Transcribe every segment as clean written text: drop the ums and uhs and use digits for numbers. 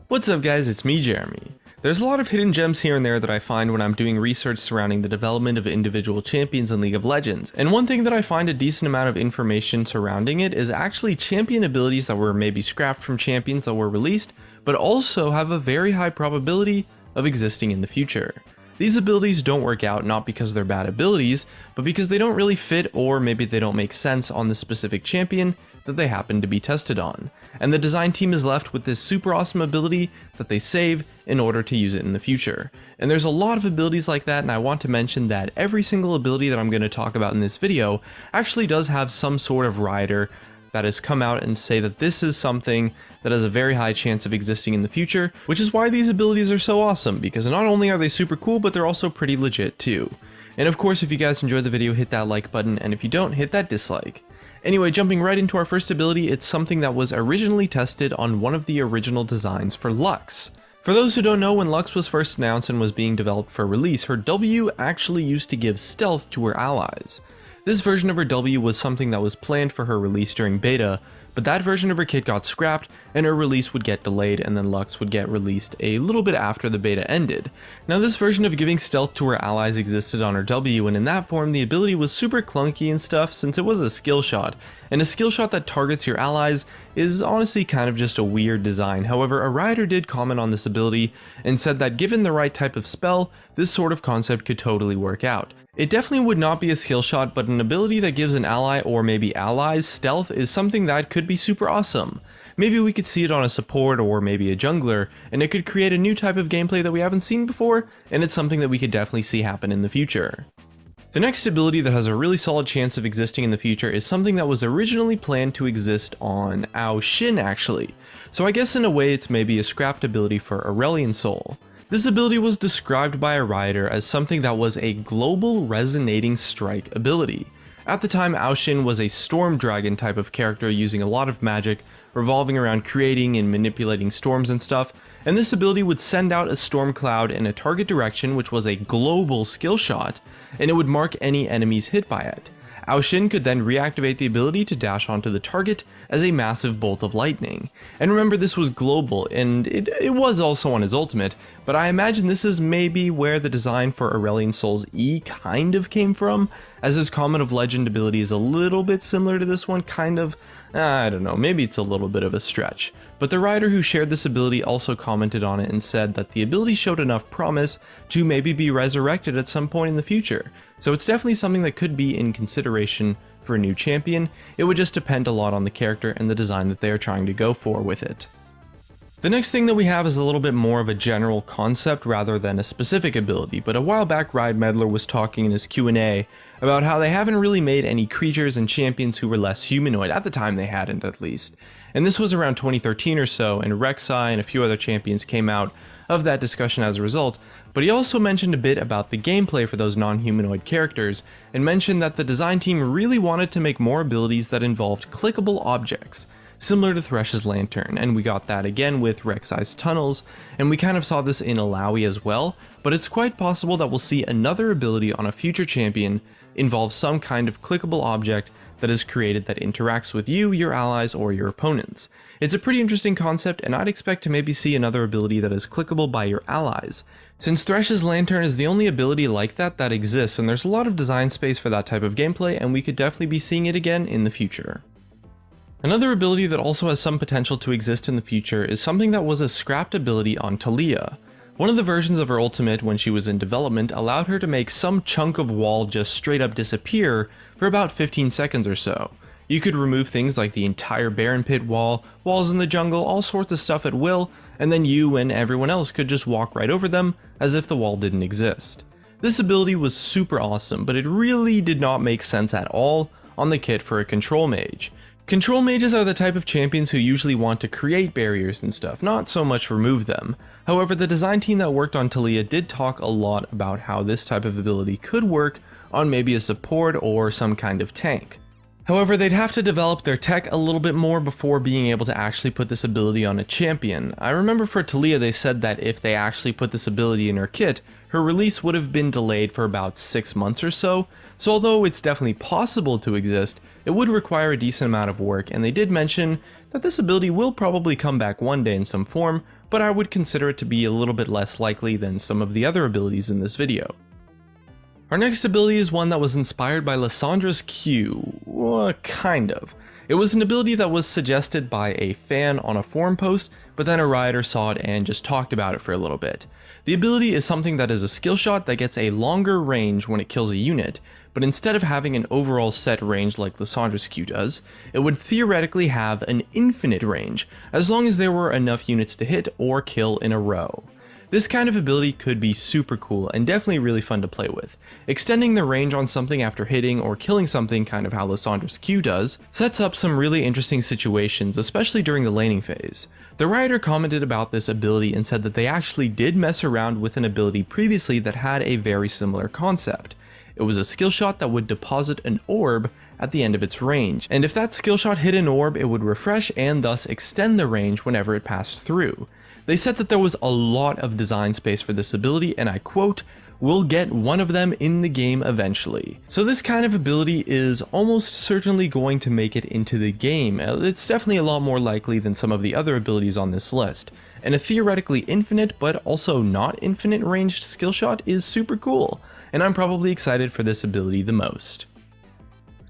What's up guys, it's me Jeremy. There's a lot of hidden gems here and there that I find when I'm doing research surrounding the development of individual champions in League of Legends, and one thing that I find a decent amount of information surrounding it is actually champion abilities that were maybe scrapped from champions that were released, but also have a very high probability of existing in the future. These abilities don't work out not because they're bad abilities, but because they don't really fit or maybe they don't make sense on the specific champion that they happen to be tested on. And the design team is left with this super awesome ability that they save in order to use it in the future. And there's a lot of abilities like that, and I want to mention that every single ability that I'm going to talk about in this video actually does have some sort of rider that has come out and say that this is something that has a very high chance of existing in the future, which is why these abilities are so awesome, because not only are they super cool, but they're also pretty legit too. And of course, if you guys enjoyed the video, hit that like button, and if you don't, hit that dislike. Anyway, jumping right into our first ability, it's something that was originally tested on one of the original designs for Lux. For those who don't know, when Lux was first announced and was being developed for release, her W actually used to give stealth to her allies. This version of her W was something that was planned for her release during beta, but that version of her kit got scrapped and her release would get delayed, and then Lux would get released a little bit after the beta ended. Now this version of giving stealth to her allies existed on her W, and in that form the ability was super clunky and stuff since it was a skill shot, and a skill shot that targets your allies is honestly kind of just a weird design. However, a writer did comment on this ability and said that given the right type of spell, this sort of concept could totally work out. It definitely would not be a skill shot, but an ability that gives an ally or maybe allies stealth is something that could be super awesome. Maybe we could see it on a support or maybe a jungler, and it could create a new type of gameplay that we haven't seen before, and it's something that we could definitely see happen in the future. The next ability that has a really solid chance of existing in the future is something that was originally planned to exist on Xin actually. So I guess in a way it's maybe a scrapped ability for Aurelion Soul. This ability was described by a writer as something that was a global resonating strike ability. At the time, Xin was a storm dragon type of character using a lot of magic, revolving around creating and manipulating storms and stuff, and this ability would send out a storm cloud in a target direction, which was a global skill shot, and it would mark any enemies hit by it. Xin could then reactivate the ability to dash onto the target as a massive bolt of lightning. And remember, this was global, and it was also on his ultimate, but I imagine this is maybe where the design for Aurelion Soul's E kind of came from, as his Comet of Legend ability is a little bit similar to this one, kind of. I don't know, maybe it's a little bit of a stretch. But the writer who shared this ability also commented on it and said that the ability showed enough promise to maybe be resurrected at some point in the future. So it's definitely something that could be in consideration for a new champion. It would just depend a lot on the character and the design that they are trying to go for with it. The next thing that we have is a little bit more of a general concept rather than a specific ability, but a while back Riot Meddler was talking in his Q&A about how they haven't really made any creatures and champions who were less humanoid. At the time they hadn't, at least. And this was around 2013 or so, and Rek'Sai and a few other champions came out of that discussion as a result, but he also mentioned a bit about the gameplay for those non-humanoid characters, and mentioned that the design team really wanted to make more abilities that involved clickable objects, similar to Thresh's Lantern, and we got that again with Rek'Sai's Tunnels, and we kind of saw this in Alawi as well, but it's quite possible that we'll see another ability on a future champion involve some kind of clickable object that is created that interacts with you, your allies, or your opponents. It's a pretty interesting concept, and I'd expect to maybe see another ability that is clickable by your allies, since Thresh's Lantern is the only ability like that that exists, and there's a lot of design space for that type of gameplay, and we could definitely be seeing it again in the future. Another ability that also has some potential to exist in the future is something that was a scrapped ability on Taliyah. One of the versions of her ultimate when she was in development allowed her to make some chunk of wall just straight up disappear for about 15 seconds or so. You could remove things like the entire Baron Pit wall, walls in the jungle, all sorts of stuff at will, and then you and everyone else could just walk right over them as if the wall didn't exist. This ability was super awesome, but it really did not make sense at all on the kit for a control mage. Control mages are the type of champions who usually want to create barriers and stuff, not so much remove them. However, the design team that worked on Taliyah did talk a lot about how this type of ability could work on maybe a support or some kind of tank. However, they'd have to develop their tech a little bit more before being able to actually put this ability on a champion. I remember for Talia they said that if they actually put this ability in her kit, her release would have been delayed for about 6 months or so, so although it's definitely possible to exist, it would require a decent amount of work, and they did mention that this ability will probably come back one day in some form, but I would consider it to be a little bit less likely than some of the other abilities in this video. Our next ability is one that was inspired by Lissandra's Q, kind of. It was an ability that was suggested by a fan on a forum post, but then a rioter saw it and just talked about it for a little bit. The ability is something that is a skill shot that gets a longer range when it kills a unit, but instead of having an overall set range like Lissandra's Q does, it would theoretically have an infinite range, as long as there were enough units to hit or kill in a row. This kind of ability could be super cool and definitely really fun to play with. Extending the range on something after hitting or killing something, kind of how Lissandra's Q does, sets up some really interesting situations, especially during the laning phase. The writer commented about this ability and said that they actually did mess around with an ability previously that had a very similar concept. It was a skill shot that would deposit an orb at the end of its range, and if that skill shot hit an orb, it would refresh and thus extend the range whenever it passed through. They said that there was a lot of design space for this ability, and I quote, "We'll get one of them in the game eventually." So this kind of ability is almost certainly going to make it into the game. It's definitely a lot more likely than some of the other abilities on this list, and a theoretically infinite but also not infinite ranged skill shot is super cool, and I'm probably excited for this ability the most.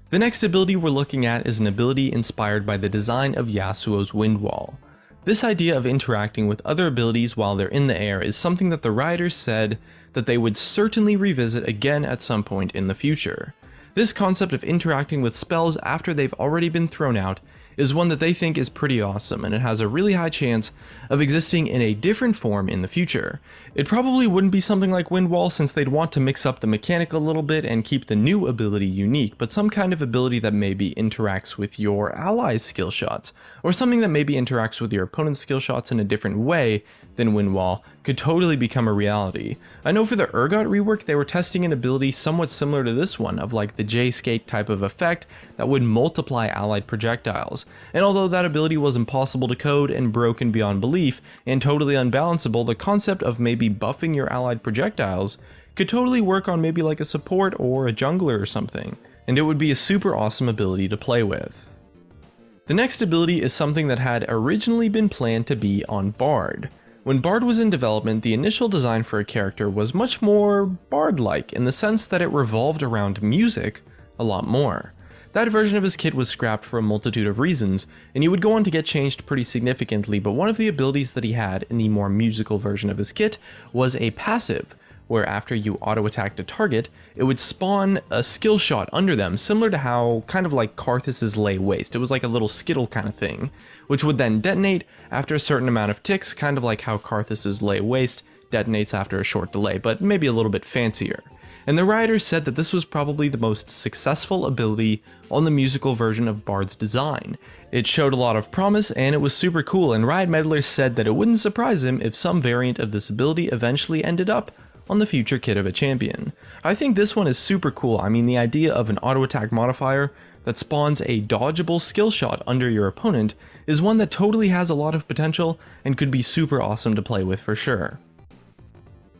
The next ability we're looking at is an ability inspired by the design of Yasuo's Wind Wall. This idea of interacting with other abilities while they're in the air is something that the writers said that they would certainly revisit again at some point in the future. This concept of interacting with spells after they've already been thrown out is one that they think is pretty awesome, and it has a really high chance of existing in a different form in the future. It probably wouldn't be something like Wind Wall, since they'd want to mix up the mechanic a little bit and keep the new ability unique, but some kind of ability that maybe interacts with your allies' skill shots, or something that maybe interacts with your opponent's skill shots in a different way than Wind Wall could totally become a reality. I know for the Urgot rework they were testing an ability somewhat similar to this one, of like the J-skate type of effect that would multiply allied projectiles. And although that ability was impossible to code and broken beyond belief and totally unbalanceable, the concept of maybe buffing your allied projectiles could totally work on maybe like a support or a jungler or something, and it would be a super awesome ability to play with. The next ability is something that had originally been planned to be on Bard. When Bard was in development, the initial design for a character was much more Bard-like in the sense that it revolved around music a lot more. That version of his kit was scrapped for a multitude of reasons, and he would go on to get changed pretty significantly, but one of the abilities that he had in the more musical version of his kit was a passive, where after you auto-attacked a target, it would spawn a skill shot under them, similar to how, kind of like Karthus's Lay Waste. It was like a little skittle kind of thing, which would then detonate after a certain amount of ticks, kind of like how Karthus's Lay Waste detonates after a short delay, but maybe a little bit fancier. And the writers said that this was probably the most successful ability on the musical version of Bard's design. It showed a lot of promise and it was super cool, and Riot Meddler said that it wouldn't surprise him if some variant of this ability eventually ended up on the future kit of a champion. I think this one is super cool. I mean, the idea of an auto attack modifier that spawns a dodgeable skill shot under your opponent is one that totally has a lot of potential and could be super awesome to play with for sure.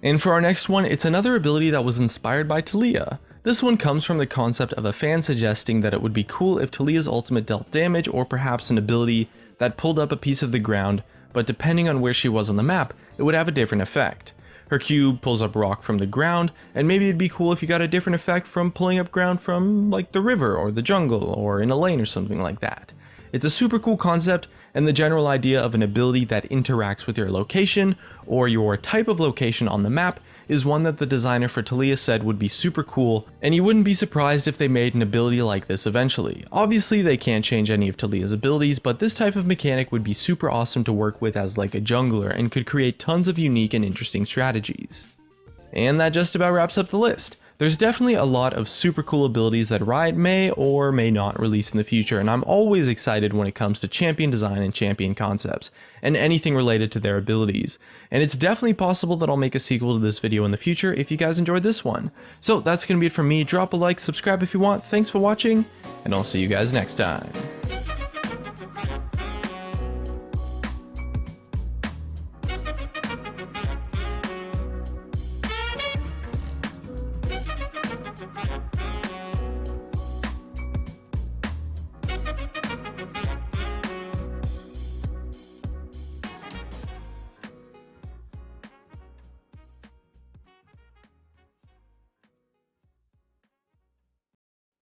And for our next one, it's another ability that was inspired by Talia. This one comes from the concept of a fan suggesting that it would be cool if Talia's ultimate dealt damage, or perhaps an ability that pulled up a piece of the ground, but depending on where she was on the map, it would have a different effect. Her cube pulls up rock from the ground, and maybe it'd be cool if you got a different effect from pulling up ground from like the river or the jungle or in a lane or something like that. It's a super cool concept, and the general idea of an ability that interacts with your location or your type of location on the map is one that the designer for Talia said would be super cool, and you wouldn't be surprised if they made an ability like this eventually. Obviously they can't change any of Talia's abilities, but this type of mechanic would be super awesome to work with as like a jungler and could create tons of unique and interesting strategies. And that just about wraps up the list. There's definitely a lot of super cool abilities that Riot may or may not release in the future, and I'm always excited when it comes to champion design and champion concepts, and anything related to their abilities. And it's definitely possible that I'll make a sequel to this video in the future if you guys enjoyed this one. So that's going to be it from me. Drop a like, subscribe if you want. Thanks for watching, and I'll see you guys next time.